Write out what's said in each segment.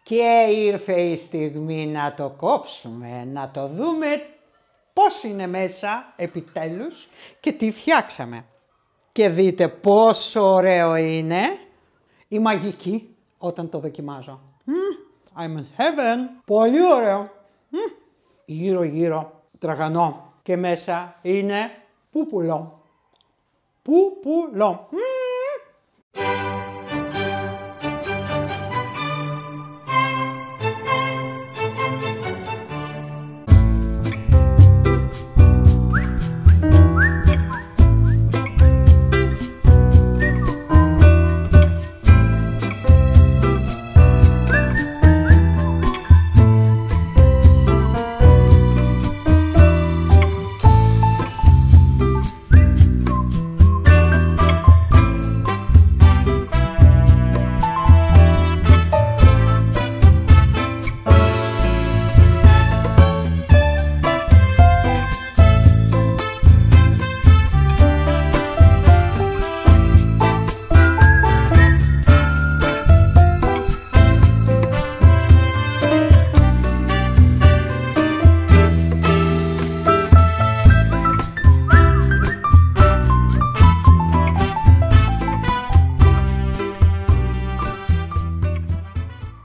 Και ήρθε η στιγμή να το κόψουμε, να το δούμε πώς είναι μέσα επιτέλους και τι φτιάξαμε. Και δείτε πόσο ωραίο είναι η μαγική όταν το δοκιμάζω. I'm in heaven. Πολύ ωραίο. Γύρω γύρω τραγανό και μέσα είναι πούπουλο. Πούπουλο.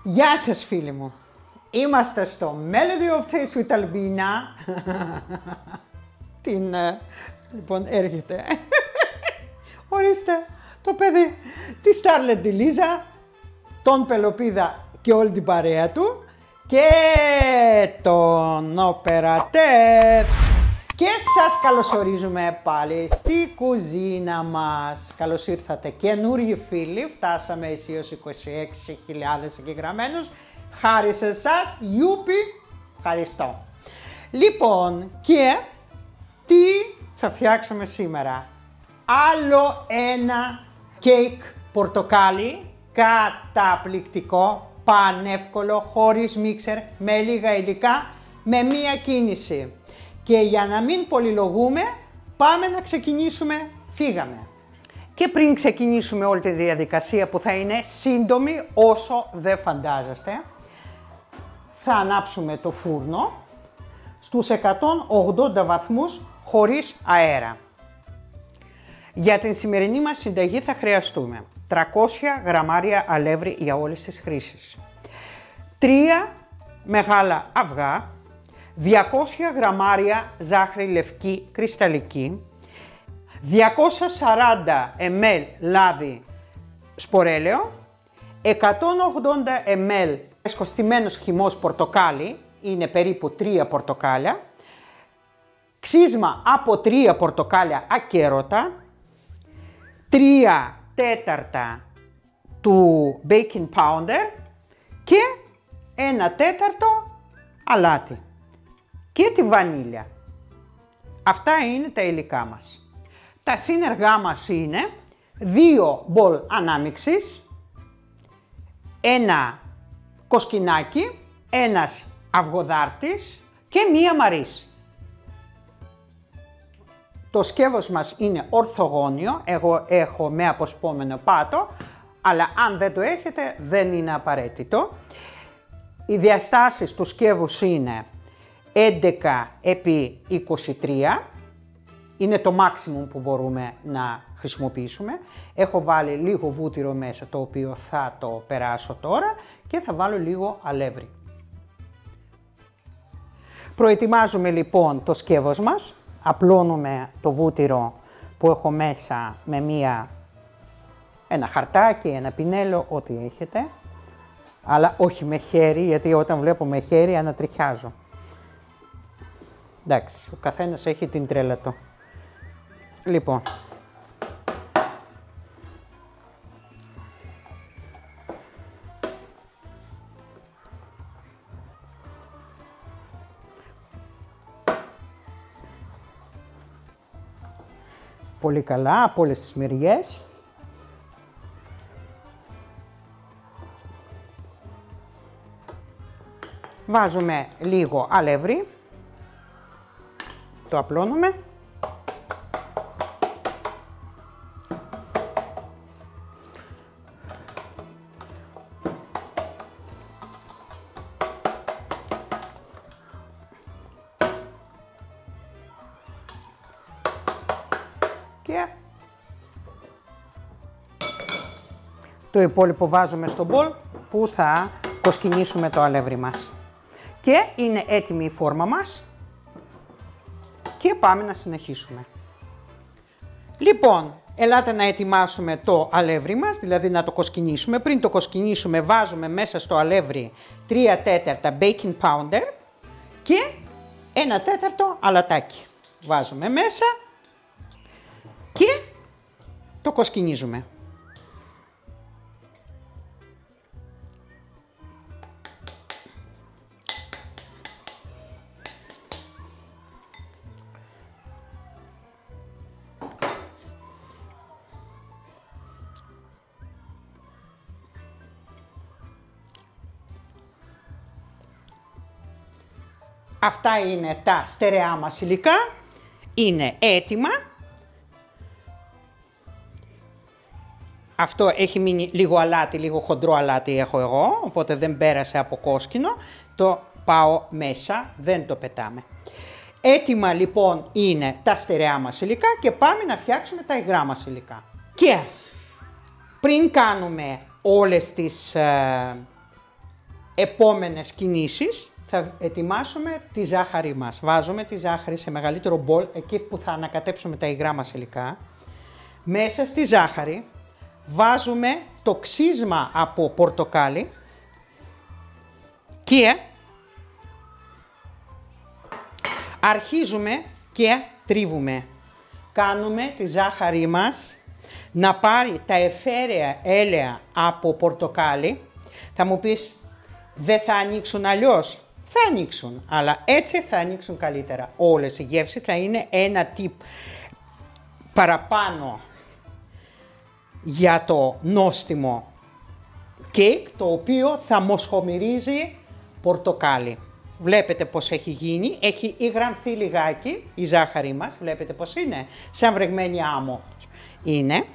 Γεια σας φίλοι μου, είμαστε στο Melody of Taste with Albina. Λοιπόν, έρχεται. Ορίστε, το παιδί τη Στάρλετ τη Λίζα, τον Πελοπίδα και όλη την παρέα του και τον Οπερατέρ. Και σας καλωσορίζουμε πάλι στη κουζίνα μας. Καλώς ήρθατε καινούργιοι φίλοι, φτάσαμε αισίως 26.000 εγγεγραμμένους. Χάρη σε εσάς, Ιούπι, ευχαριστώ. Λοιπόν, και τι θα φτιάξουμε σήμερα? Άλλο ένα κέικ πορτοκάλι, καταπληκτικό, πανεύκολο, χωρίς μίξερ, με λίγα υλικά, με μία κίνηση. Και για να μην πολυλογούμε, πάμε να ξεκινήσουμε, φύγαμε. Και πριν ξεκινήσουμε όλη τη διαδικασία που θα είναι σύντομη όσο δεν φαντάζεστε, θα ανάψουμε το φούρνο στους 180 βαθμούς χωρίς αέρα. Για την σημερινή μας συνταγή θα χρειαστούμε 300 γραμμάρια αλεύρι για όλες τις χρήσεις, 3 μεγάλα αυγά, 200 γραμμάρια ζάχαρη λευκή κρυσταλλική, 240 ml λάδι σπορέλαιο, 180 ml σκοστημένος χυμός πορτοκάλι, είναι περίπου 3 πορτοκάλια, ξύσμα από 3 πορτοκάλια ακέρωτα, 3 τέταρτα του baking powder και 1 τέταρτο αλάτι. Και τη βανίλια. Αυτά είναι τα υλικά μας. Τα σύνεργά μας είναι 2 μπολ ανάμιξης, 1 κοσκινάκι, 1 αυγοδάρτης και 1 μαρίση. Το σκεύος μας είναι ορθογώνιο, εγώ έχω με αποσπόμενο πάτο, αλλά αν δεν το έχετε δεν είναι απαραίτητο. Οι διαστάσεις του σκεύους είναι 11 επί 23, είναι το maximum που μπορούμε να χρησιμοποιήσουμε. Έχω βάλει λίγο βούτυρο μέσα, το οποίο θα το περάσω τώρα και θα βάλω λίγο αλεύρι. Προετοιμάζουμε λοιπόν το σκεύος μας, απλώνουμε το βούτυρο που έχω μέσα με ένα χαρτάκι, ένα πινέλο, ό,τι έχετε, αλλά όχι με χέρι, γιατί όταν βλέπω με χέρι ανατριχιάζω. Εντάξει, ο καθένας έχει την τρέλα του. Λοιπόν. Πολύ καλά από όλες τις μεριές. Βάζουμε λίγο αλεύρι. Το απλώνουμε. και το υπόλοιπο βάζουμε στο μπολ που θα κοσκινήσουμε το αλεύρι μας. Και είναι έτοιμη η φόρμα μας και πάμε να συνεχίσουμε. Λοιπόν, ελάτε να ετοιμάσουμε το αλεύρι μας, δηλαδή να το κοσκινήσουμε. Πριν το κοσκινήσουμε βάζουμε μέσα στο αλεύρι 3/4 baking powder και 1/4 αλατάκι. Βάζουμε μέσα και το κοσκινίζουμε. Αυτά είναι τα στερεά μας υλικά, είναι έτοιμα. Αυτό έχει μείνει λίγο αλάτι, λίγο χοντρό αλάτι έχω εγώ, οπότε δεν πέρασε από κόσκινο. Το πάω μέσα, δεν το πετάμε. Έτοιμα λοιπόν είναι τα στερεά μας υλικά και πάμε να φτιάξουμε τα υγρά μας υλικά. Και πριν κάνουμε όλες τις επόμενες κινήσεις, θα ετοιμάσουμε τη ζάχαρη μας. Βάζουμε τη ζάχαρη σε μεγαλύτερο μπολ, εκεί που θα ανακατέψουμε τα υγρά μας υλικά. Μέσα στη ζάχαρη βάζουμε το ξύσμα από πορτοκάλι και αρχίζουμε και τρίβουμε. Κάνουμε τη ζάχαρη μας να πάρει τα εφαίρεια έλαια από πορτοκάλι. Θα μου πεις, δεν θα ανοίξουν αλλιώς? Θα ανοίξουν, αλλά έτσι θα ανοίξουν καλύτερα. Όλες οι γεύσεις θα είναι ένα τύπ παραπάνω για το νόστιμο κέικ, το οποίο θα μοσχομυρίζει πορτοκάλι. Βλέπετε πως έχει γίνει, έχει υγρανθεί λιγάκι η ζάχαρη μας, βλέπετε πως είναι, σαν βρεγμένη άμμο είναι.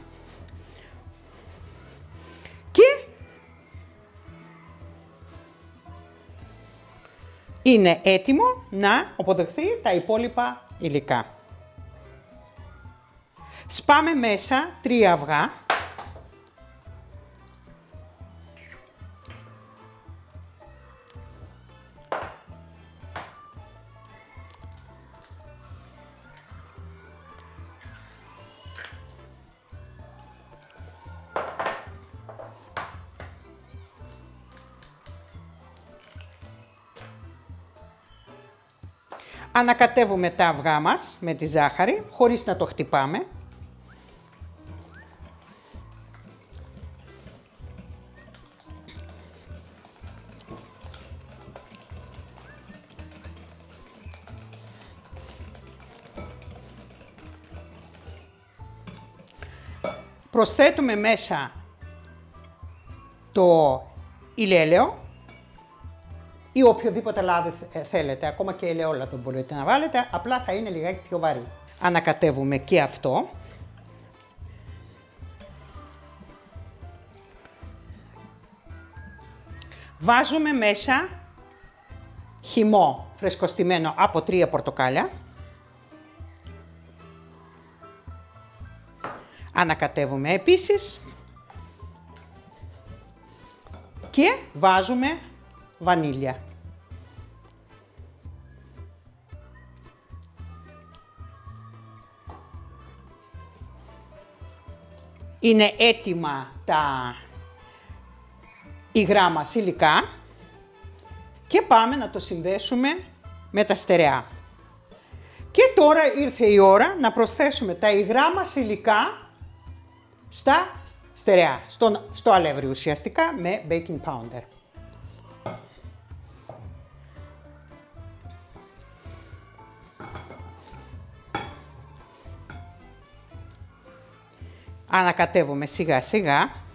Και είναι έτοιμο να αποδεχθεί τα υπόλοιπα υλικά. Σπάμε μέσα 3 αυγά. Ανακατεύουμε τα αυγά μας με τη ζάχαρη, χωρίς να το χτυπάμε. Προσθέτουμε μέσα το ηλιέλαιο ή οποιοδήποτε λάδι θέλετε, ακόμα και ελαιόλαδο μπορείτε να βάλετε, απλά θα είναι λιγάκι πιο βαρύ. Ανακατεύουμε και αυτό. Βάζουμε μέσα χυμό φρεσκοστημένο από 3 πορτοκάλια. Ανακατεύουμε επίσης και βάζουμε βανίλια. Είναι έτοιμα τα υγρά μας υλικά και πάμε να το συνδέσουμε με τα στερεά. Και τώρα ήρθε η ώρα να προσθέσουμε τα υγρά μας υλικά στα στερεά, στο αλεύρι ουσιαστικά με baking powder. Ανακατεύουμε σιγά σιγά.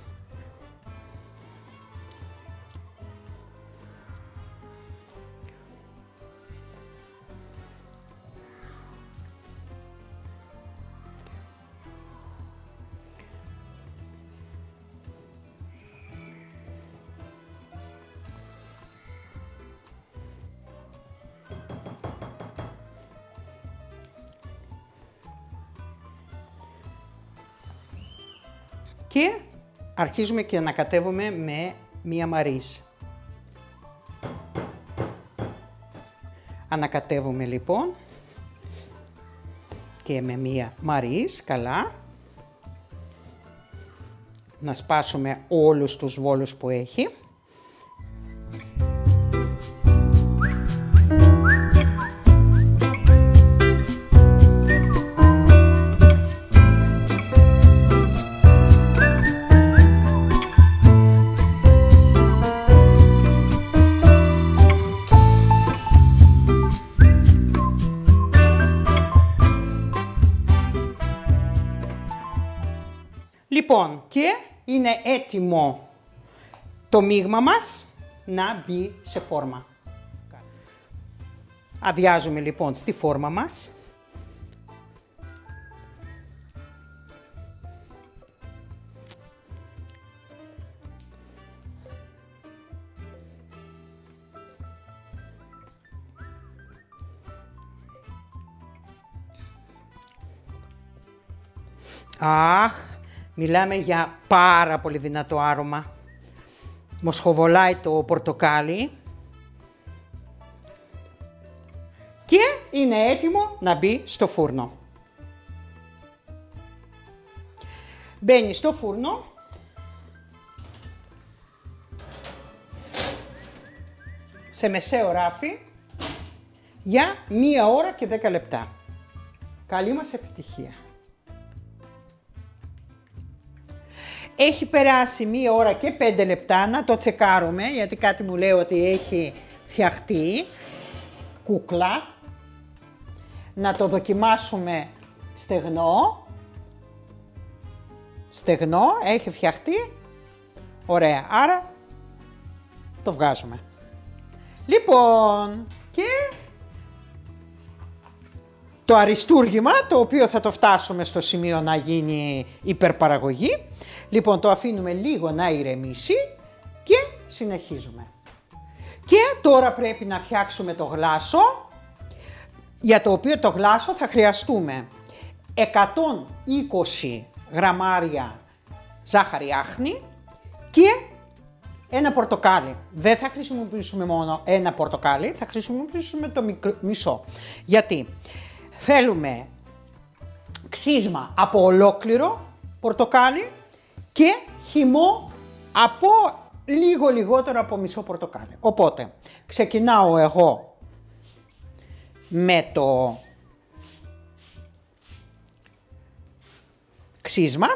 Και αρχίζουμε και ανακατεύουμε με μία μαρίζ. Ανακατεύουμε λοιπόν και με μία μαρίζ, καλά. Να σπάσουμε όλους τους βόλους που έχει. Λοιπόν, και είναι έτοιμο το μείγμα μας να μπει σε φόρμα. Αδειάζουμε λοιπόν στη φόρμα μας. Αχ! Μιλάμε για πάρα πολύ δυνατό άρωμα. Μοσχοβολάει το πορτοκάλι. Και είναι έτοιμο να μπει στο φούρνο. Μπαίνει στο φούρνο. Σε μεσαίο ράφι για 1 ώρα και 10 λεπτά. Καλή μας επιτυχία. Έχει περάσει 1 ώρα και 5 λεπτά, να το τσεκάρουμε, γιατί κάτι μου λέει ότι έχει φτιαχτεί κούκλα. Να το δοκιμάσουμε στεγνό. Στεγνό, έχει φτιαχτεί. Ωραία, άρα το βγάζουμε. Λοιπόν, και το αριστούργημα, το οποίο θα το φτάσουμε στο σημείο να γίνει υπερπαραγωγή. Λοιπόν, το αφήνουμε λίγο να ηρεμήσει και συνεχίζουμε. Και τώρα πρέπει να φτιάξουμε το γλάσο, για το οποίο το γλάσο θα χρειαστούμε 120 γραμμάρια ζάχαρη άχνη και ένα πορτοκάλι. Δεν θα χρησιμοποιήσουμε μόνο ένα πορτοκάλι, θα χρησιμοποιήσουμε το μισό. Γιατί θέλουμε ξύσμα από ολόκληρο πορτοκάλι και χυμό από λίγο λιγότερο από μισό πορτοκάλι. Οπότε ξεκινάω εγώ με το ξύσμα.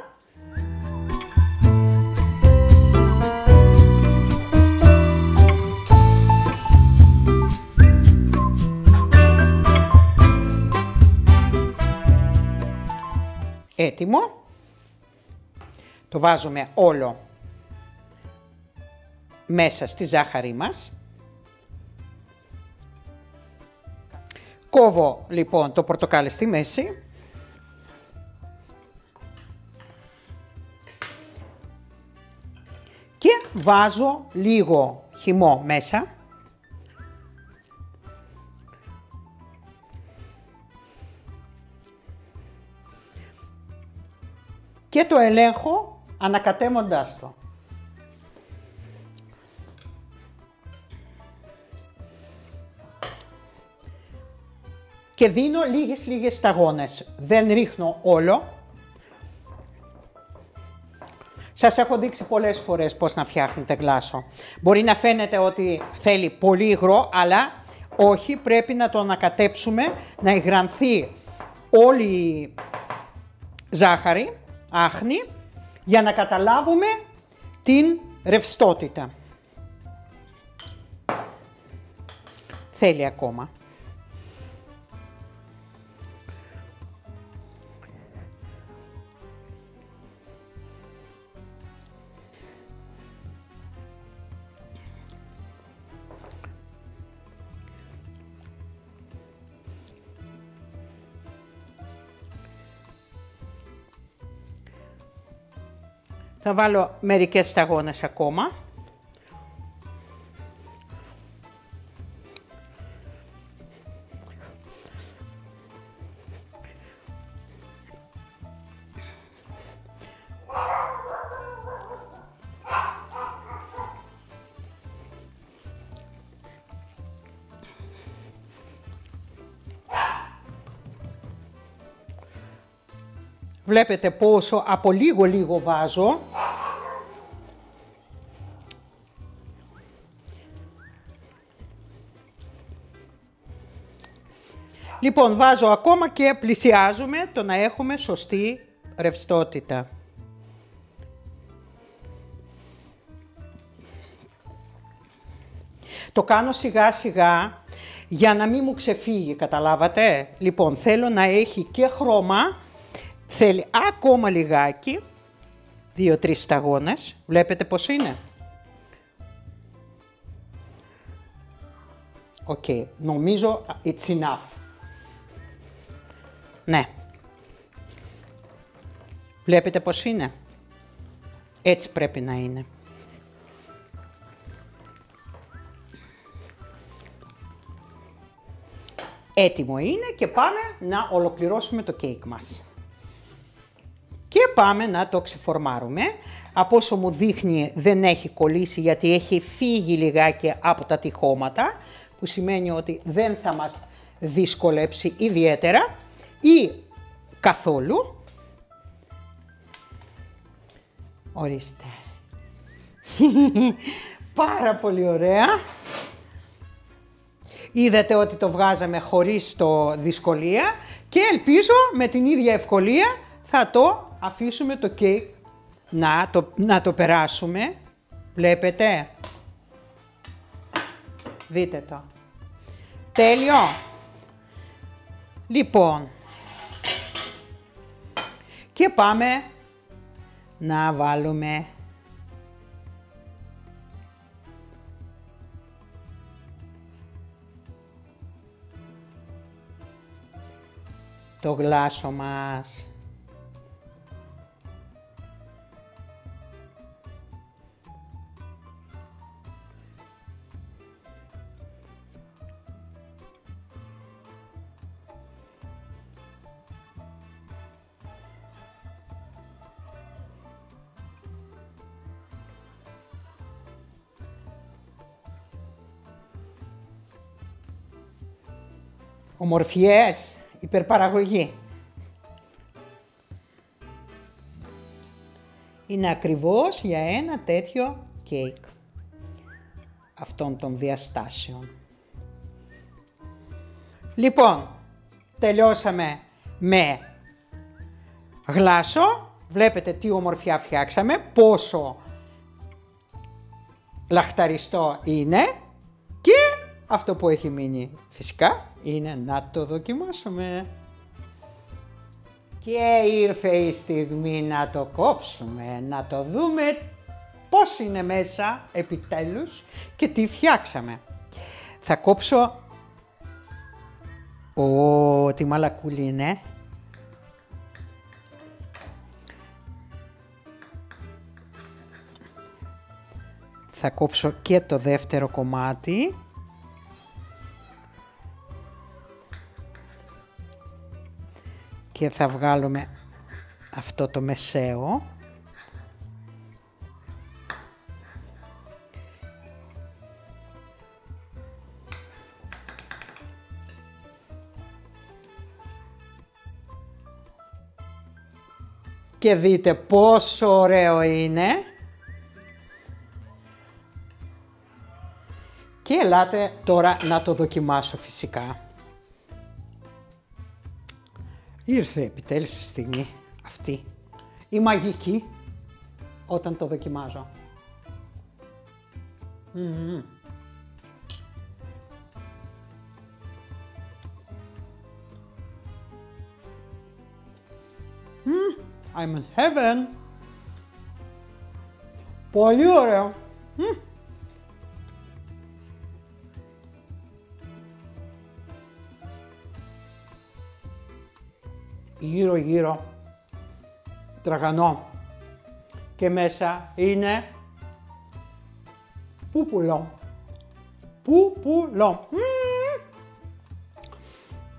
Έτοιμο. Το βάζουμε όλο μέσα στη ζάχαρη μας. Κόβω λοιπόν το πορτοκάλι στη μέση. Και βάζω λίγο χυμό μέσα. Και το ελέγχω ανακατέμοντάς το. Και δίνω λίγες σταγόνες. Δεν ρίχνω όλο. Σας έχω δείξει πολλές φορές πώς να φτιάχνετε γλάσο. Μπορεί να φαίνεται ότι θέλει πολύ υγρό, αλλά όχι, πρέπει να το ανακατέψουμε, να υγρανθεί όλη η ζάχαρη, άχνη, για να καταλάβουμε την ρευστότητα. Θέλει ακόμα. Θα βάλω μερικές σταγόνες ακόμα. Βλέπετε πόσο από λίγο βάζω. Λοιπόν, βάζω ακόμα και πλησιάζουμε το να έχουμε σωστή ρευστότητα. Το κάνω σιγά σιγά για να μην μου ξεφύγει, καταλάβατε. Λοιπόν, θέλω να έχει και χρώμα, θέλει ακόμα λιγάκι, 2-3 σταγόνες, βλέπετε πως είναι. Οκ, νομίζω it's enough. Ναι. Βλέπετε πως είναι. Έτσι πρέπει να είναι. Έτοιμο είναι και πάμε να ολοκληρώσουμε το κέικ μας. Και πάμε να το ξεφορμάρουμε. Από όσο μου δείχνει δεν έχει κολλήσει γιατί έχει φύγει λιγάκι από τα τυχώματα, που σημαίνει ότι δεν θα μας δυσκολέψει ιδιαίτερα ή καθόλου. Ορίστε. Πάρα πολύ ωραία. Είδατε ότι το βγάζαμε χωρίς το δυσκολία και ελπίζω με την ίδια ευκολία θα το αφήσουμε το κέικ να το περάσουμε. Βλέπετε. Δείτε το. Τέλειο. Λοιπόν. Και πάμε να βάλουμε το γλάσο μας. Ομορφιές, υπερπαραγωγή. Είναι ακριβώς για ένα τέτοιο κέικ αυτών των διαστάσεων. Λοιπόν, τελειώσαμε με γλάσο. Βλέπετε τι ομορφιά φτιάξαμε, πόσο λαχταριστό είναι και αυτό που έχει μείνει φυσικά είναι να το δοκιμάσουμε. Και ήρθε η στιγμή να το κόψουμε, να το δούμε πώς είναι μέσα επιτέλους και τι φτιάξαμε. Θα κόψω... Ω, τι μαλακούλη είναι. Θα κόψω και το δεύτερο κομμάτι. Και θα βγάλουμε αυτό το μεσαίο. Και δείτε πόσο ωραίο είναι. Και ελάτε τώρα να το δοκιμάσω φυσικά. Ήρθε επιτέλους η στιγμή αυτή, η μαγική, όταν το δοκιμάζω. I'm in heaven. Πολύ ωραίο. Γύρω-γύρω τραγανό και μέσα είναι πούπουλο. Πούπουλο.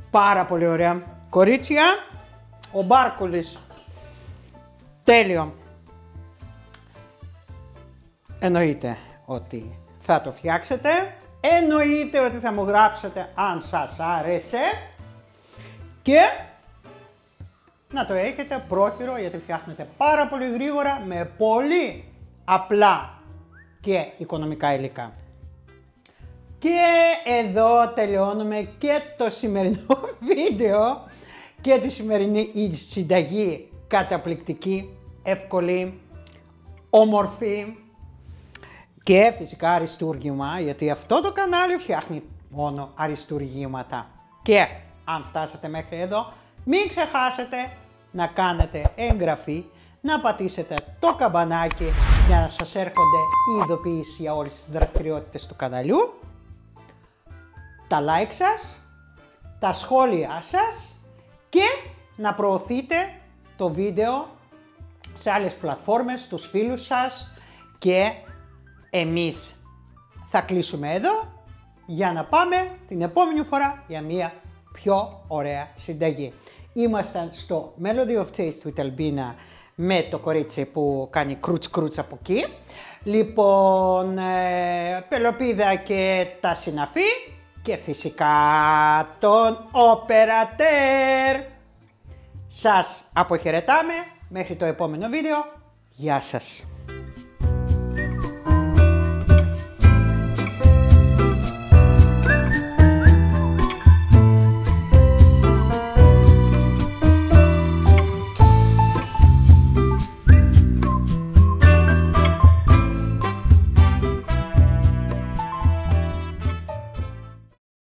Πάρα πολύ ωραία. Κορίτσια, ο Μπάρκουλης. Τέλειο. Εννοείται ότι θα το φτιάξετε. Εννοείται ότι θα μου γράψετε αν σας άρεσε. Και να το έχετε πρόχειρο, γιατί φτιάχνετε πάρα πολύ γρήγορα με πολύ απλά και οικονομικά υλικά. Και εδώ τελειώνουμε και το σημερινό βίντεο και τη σημερινή συνταγή καταπληκτική, εύκολη, όμορφη και φυσικά αριστούργημα, γιατί αυτό το κανάλι φτιάχνει μόνο αριστουργήματα. Και αν φτάσατε μέχρι εδώ, μην ξεχάσετε να κάνετε εγγραφή, να πατήσετε το καμπανάκι για να σας έρχονται οι ειδοποιήσεις για όλες τις δραστηριότητες του καναλιού, τα like σας, τα σχόλιά σας και να προωθείτε το βίντεο σε άλλες πλατφόρμες, στους φίλους σας, και εμείς θα κλείσουμε εδώ για να πάμε την επόμενη φορά για μια πιο ωραία συνταγή. Ήμασταν στο Melody of Taste with Albina με το κορίτσι που κάνει κρούτς από εκεί. Λοιπόν, Πελοπίδα και τα συναφή και φυσικά τον Οπερατέρ. Σας αποχαιρετάμε μέχρι το επόμενο βίντεο. Γεια σας.